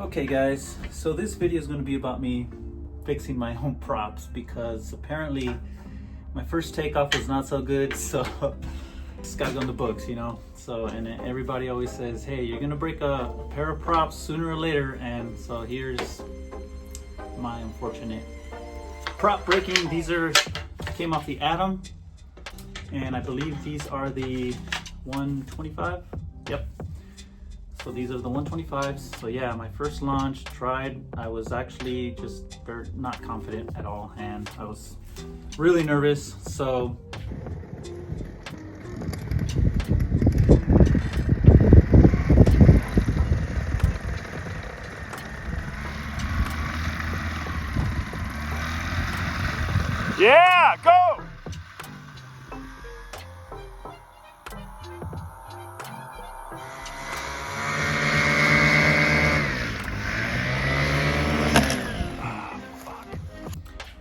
Okay guys, so this video is going to be about me fixing my own props because apparently my first takeoff was not so good, so this guy's on the books, you know. So, and everybody always says, hey, you're gonna break a pair of props sooner or later, and so here's my unfortunate prop breaking. These came off the Atom, and I believe these are the 125. Yep. So these are the 125s. So yeah, my first launch tried, I was actually just not confident at all, and I was really nervous. So yeah, go!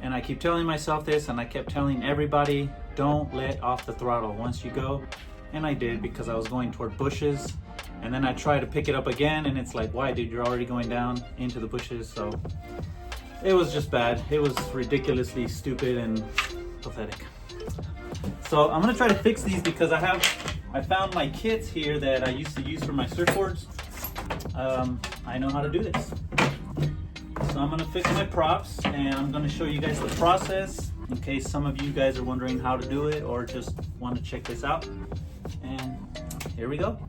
and I keep telling myself this, and I kept telling everybody, don't let off the throttle once you go. And I did, because I was going toward bushes, and then I tried to pick it up again, and it's like, why dude, you're already going down into the bushes. So it was just bad. It was ridiculously stupid and pathetic. So I'm gonna try to fix these because I found my kits here that I used to use for my surfboards. I know how to do this. So I'm gonna fix my props, and I'm gonna show you guys the process in case some of you guys are wondering how to do it or just want to check this out. And here we go.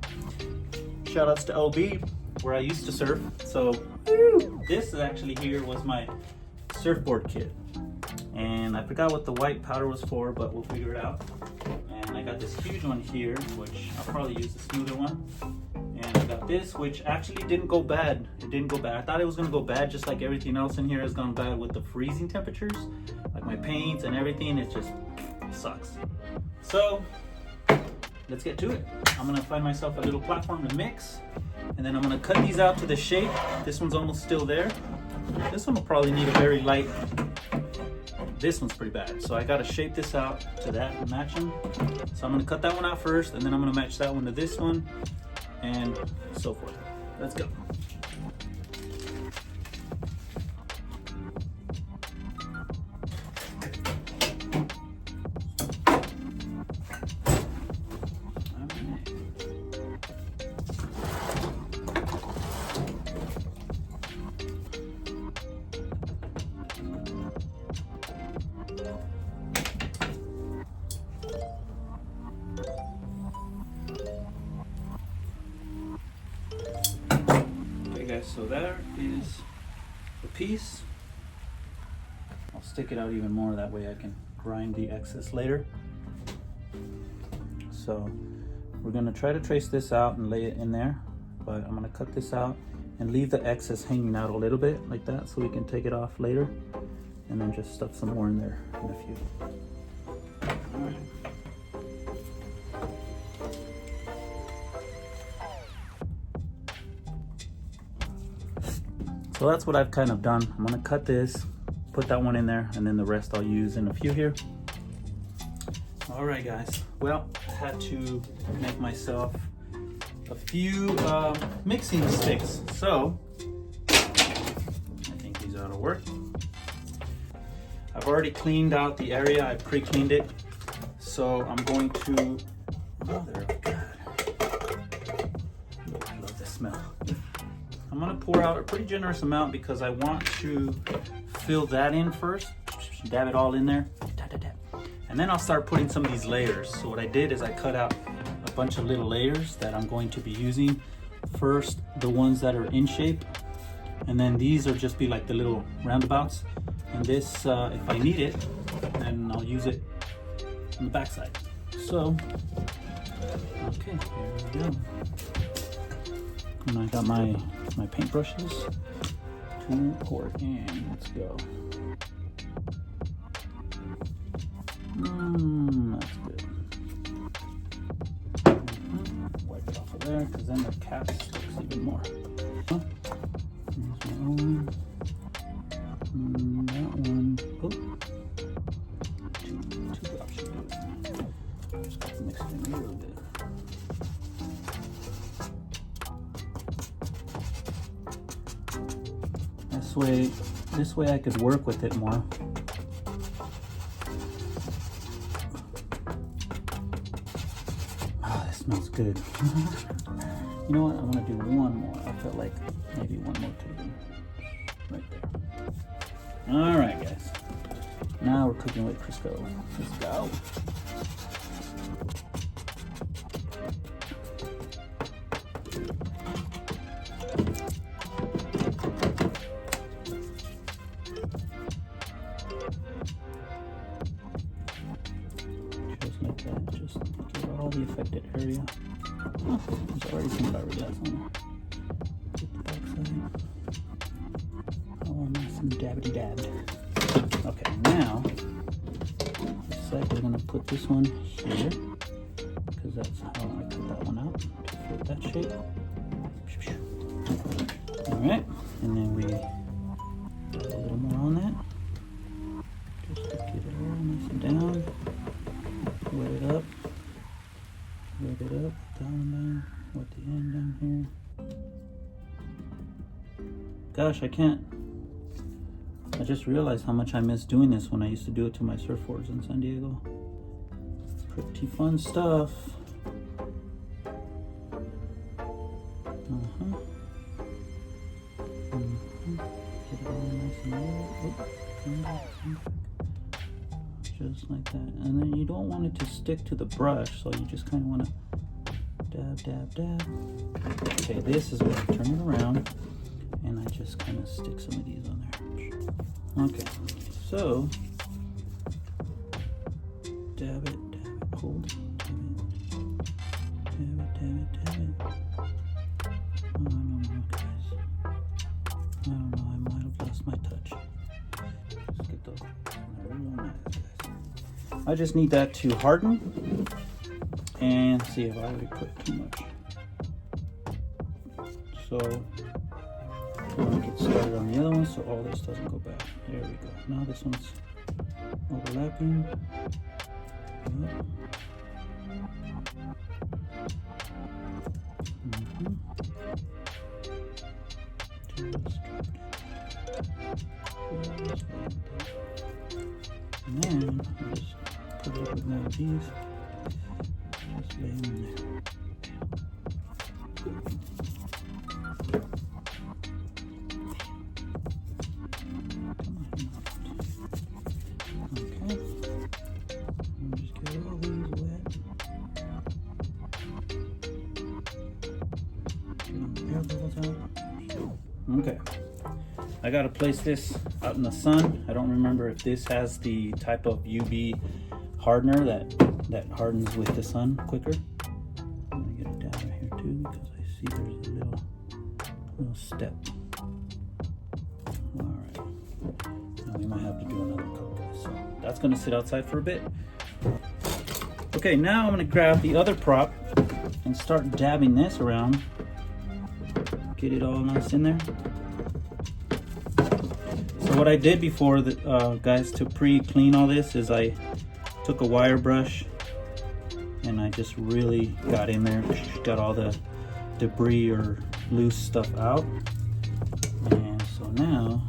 Shout outs to OB, where I used to surf. So this actually here was my surfboard kit, and I forgot what the white powder was for, but we'll figure it out. And I got this huge one here, which I'll probably use the smoother one. And I got this, which actually didn't go bad. It didn't go bad. I thought it was gonna go bad, just like everything else in here has gone bad with the freezing temperatures. Like my paints and everything, it just sucks. So let's get to it. I'm gonna find myself a little platform to mix, and then I'm gonna cut these out to the shape. This one's almost still there. This one will probably need a very light. This one's pretty bad. So I gotta shape this out to that and match them. So I'm gonna cut that one out first, and then I'm gonna match that one to this one, and so forth. Let's go. So there is the piece. I'll stick it out even more, that way I can grind the excess later. So we're gonna try to trace this out and lay it in there, but I'm gonna cut this out and leave the excess hanging out a little bit like that, so we can take it off later, and then just stuff some more in there in a few. All right. So that's what I've kind of done. I'm gonna cut this, put that one in there, and then the rest I'll use in a few here. All right, guys. Well, I had to make myself a few mixing sticks. So I think these ought to work. I've already cleaned out the area. I pre-cleaned it. So I'm going to, oh, they're good. I love the smell. I'm gonna pour out a pretty generous amount because I want to fill that in first. Dab it all in there. And then I'll start putting some of these layers. So what I did is I cut out a bunch of little layers that I'm going to be using. First, the ones that are in shape. And then these will just be like the little roundabouts. And this, if I need it, then I'll use it on the backside. So, okay, here we go. And I got my paintbrushes to pour it in. Let's go. That's good. Wipe it off of there, because then the cap sticks even more. Here's my own. That one. Oh. Two drops should do it. Just got to mix it in a little bit. This way I could work with it more. Oh, this smells good. You know what? I want to do one more. I felt like maybe one more could have been right there. All right, guys. Now we're cooking with Crisco. Let's go. Just like that. Just get all the affected area. Oh, there's already some fiberglass on there. Get the backside. Oh, nice and dabbity dabbed. Okay, now looks like we're gonna put this one here because that's how I cut that one out to fit that shape. All right, and then we put a little more on that just to get it all nice and down. Wet it up. Wet it up. Down. Wet the end down here. Gosh, I just realized how much I miss doing this when I used to do it to my surfboards in San Diego. Pretty fun stuff. Get it all nice and low. Come back. Just like that. And then you don't want it to stick to the brush, so you just kind of want to dab, dab, dab. Okay, this is where I turn it around and I just kind of stick some of these on there. Okay, so dab it, hold it, dab it. Oh, I don't know, guys. I don't know, I might have lost my touch. Let's get those real nice, guys. I just need that to harden and see if I already put too much. So I want to get started on the other one so all this doesn't go back. There we go. Now this one's overlapping. Yep. And then I just put a little bit more of these. Just lay them in there. Okay. And just get all these wet. Get the air bubbles out. Okay. I gotta place this out in the sun. I don't remember if this has the type of UV hardener that hardens with the sun quicker. I'm gonna get it down right here too because I see there's a little step. All right. Now we might have to do another coat, guys. So that's gonna sit outside for a bit. Okay, now I'm gonna grab the other prop and start dabbing this around. Get it all nice in there. So what I did before, guys, to pre-clean all this is I took a wire brush and I just really got in there, got all the debris or loose stuff out. And so now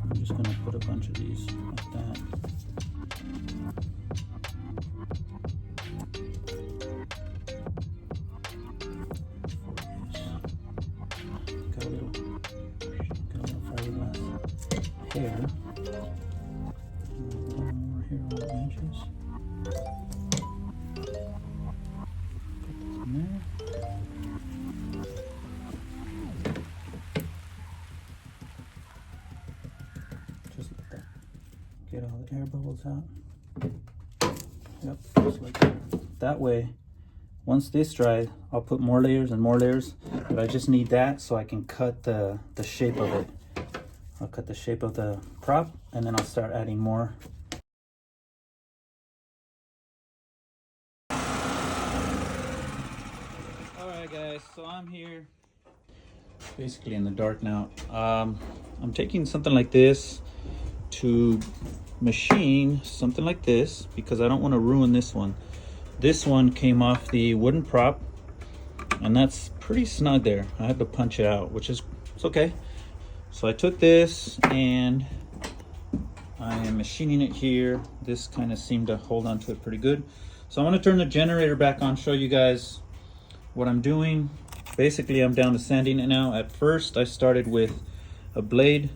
I'm just gonna put a bunch of these like that. Got a little fiberglass hair. A little more here on the edges. Put this in there. Just like that. Get all the air bubbles out. Yep, just like that. That way, once this dries, I'll put more layers and more layers, but I just need that so I can cut the shape of it. I'll cut the shape of the prop and then I'll start adding more. Alright guys, so I'm here basically in the dark now. I'm taking something like this to machine something like this because I don't want to ruin this one. This one came off the wooden prop and that's pretty snug there. I had to punch it out, which is, it's okay. So I took this and I am machining it here. This kind of seemed to hold on to it pretty good. So I want to turn the generator back on, show you guys what I'm doing. Basically, I'm down to sanding it now. At first, I started with a blade.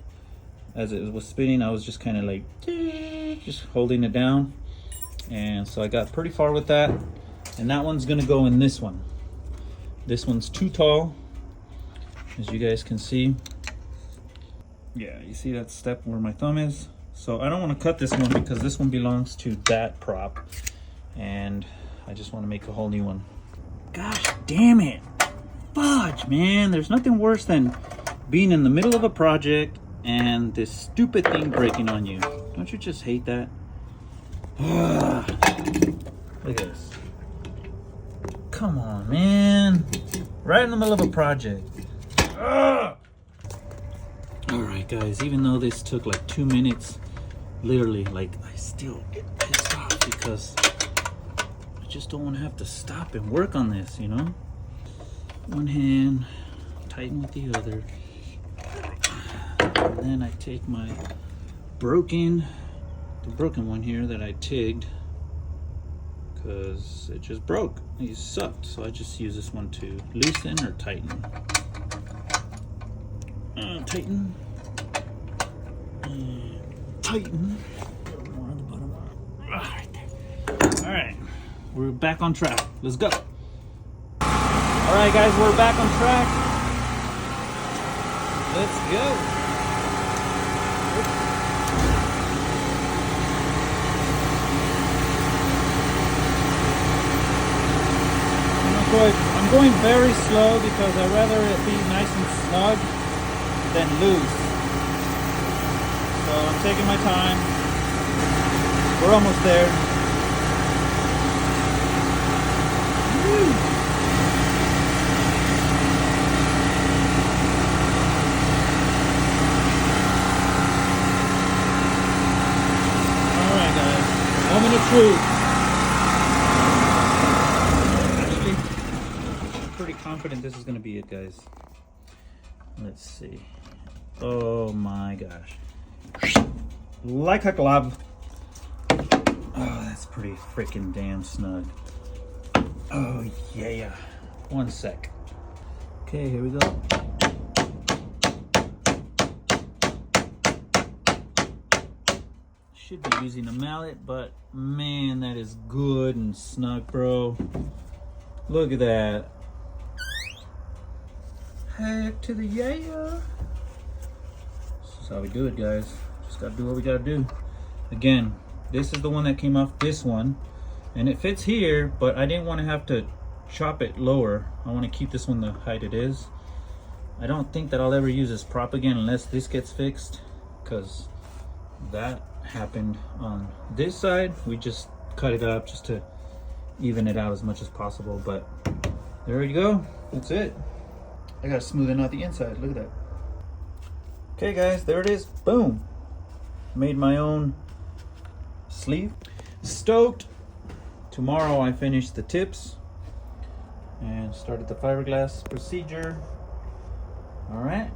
As it was spinning, I was just kind of like, just holding it down. And so I got pretty far with that. And that one's gonna go in this one. This one's too tall, as you guys can see. Yeah, you see that step where my thumb is? So I don't want to cut this one because this one belongs to that prop. And I just want to make a whole new one. Gosh damn it. Fudge, man. There's nothing worse than being in the middle of a project and this stupid thing breaking on you. Don't you just hate that? Look at this. Come on, man. Right in the middle of a project. All right, guys, even though this took like 2 minutes, literally, like, I still get pissed off because I just don't want to have to stop and work on this, you know? One hand, tighten with the other. And then I take my broken one here that I tigged because it just broke. It sucked. So I just use this one to loosen or tighten. Tighten. And tighten. One on the bottom. Right there. All right. We're back on track. Let's go. All right, guys, we're back on track. Let's go. I'm going very slow because I'd rather it be nice and snug than loose. So I'm taking my time. We're almost there. Woo. All right, guys. Moment of truth. Pretty confident this is going to be it, guys. Let's see. Oh my gosh. Like a glove. Oh, that's pretty freaking damn snug. Oh yeah. One sec. Okay, here we go. Should be using a mallet, but man, that is good and snug, bro. Look at that. Heck to the yeah. This is how we do it, guys. Just gotta do what we gotta do. Again, this is the one that came off this one, and it fits here, but I didn't want to have to chop it lower. I want to keep this one the height it is. I don't think that I'll ever use this prop again unless this gets fixed, because that happened on this side. We just cut it up just to even it out as much as possible, but there you go. That's it. I gotta smoothen out the inside. Look at that. Okay, guys, there it is. Boom. Made my own sleeve. Stoked. Tomorrow I finished the tips and started the fiberglass procedure. All right.